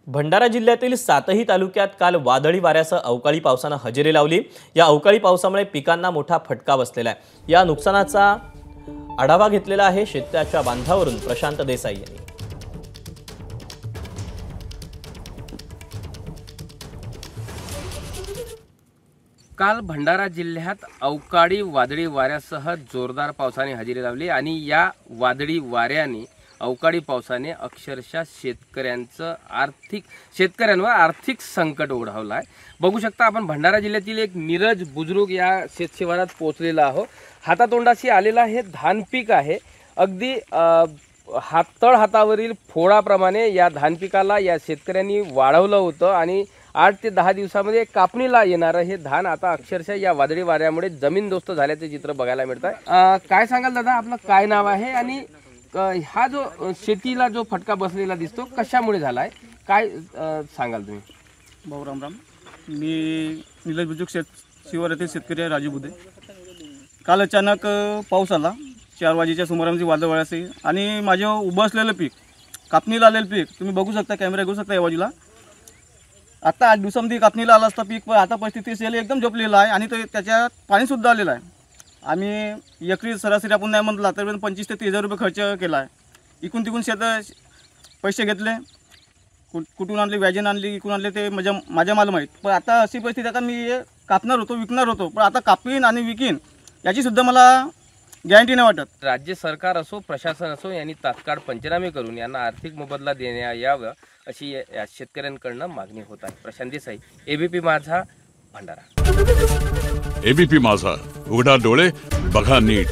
भंडारा जिल्ह्यातील 7ही तालुक्यात काल वादळी वाऱ्यासह अवकाळी पावसाने हजेरी लावली। या अवकाळी पावसामुळे पिकांना मोठा फटका बसलेला आहे। या नुकसानाचा आढावा घेतलेला आहे शेतकऱ्याच्या बांधावरून प्रशांत देसाई यांनी। काल भंडारा जिल्ह्यात अवकाळी वादळी वाऱ्यासह जोरदार पावसाने हजेरी लावली आणि या वादळी वाऱ्याने अवकाळी पावसाने अक्षरशः शेतकऱ्यांवर आर्थिक संकट ओढवलं आहे। बघू शकता आपण भंडारा जिल्ह्यातील एक नीरज बुजुर्ग या शेतशिवारात पोहोचलेला आहोत। हातातोंडाशी आलेला हे धान पीक आहे। अगदी हातावरील फोडाप्रमाणे या धान पिकाला या शेतकऱ्यांनी वाढवलं होतं आणि 8 ते 10 दिवसामध्ये कापणीला येणारं हे धान आता अक्षरशः या वादळी वाऱ्यामुळे जमीनदोस्त झाल्याचे चित्र बघायला मिळत आहे। काय सांगाल दादा, आपलं काय नाव आहे आणि हा जो शेतीला जो फटका बसलेला दिसतो कशामुळे झाला आहे, काय सांगाल तुम्ही? भाऊ राम राम, मी नीरज बुजुर्ग शिवारातील शेतकरी आहे, राजू बुधे। काल अचानक पाऊस आला 4 वाजेच्या सुमारामध्ये वादळ वाऱ्यासही आणि माझे उभं असलेलं पीक, कापणीला आलेलं पीक तुम्ही बघू शकता, कॅमेरा घेऊ शकता या बाजूला। आता 8 दिवसामध्ये कापणीला आला असता पीक, पण आता परिस्थिती सेल एकदम झोपलेला आहे आणि त्याच्यात पाणीसुद्धा आलेलं आहे। आम्ही एकरी सरासरी आपण नाही म्हटला तर 25 ते 30 हजार रुपये खर्च केला आहे। इकून तिकून पैसे घेतले, कुठून आणले, व्याजाने आणले, इकून आणले ते माझ्या मालूम आहेत। पण आता अशी परिस्थिती, आता मी कापणार होतो, विकणार होतो, पण आता कापीन आणि विकीन याचीसुद्धा मला गॅरंटी नाही वाटत। राज्य सरकार असो, प्रशासन असो यांनी तात्काळ पंचनामे करून यांना आर्थिक मोबदला देण्यात यावा अशी या शेतकऱ्यांकडून मागणी होत आहे। प्रशांत देसाई, एबीपी माझा, भंडारा। एबीपी माझा, उघडा डोळे बघा नीट।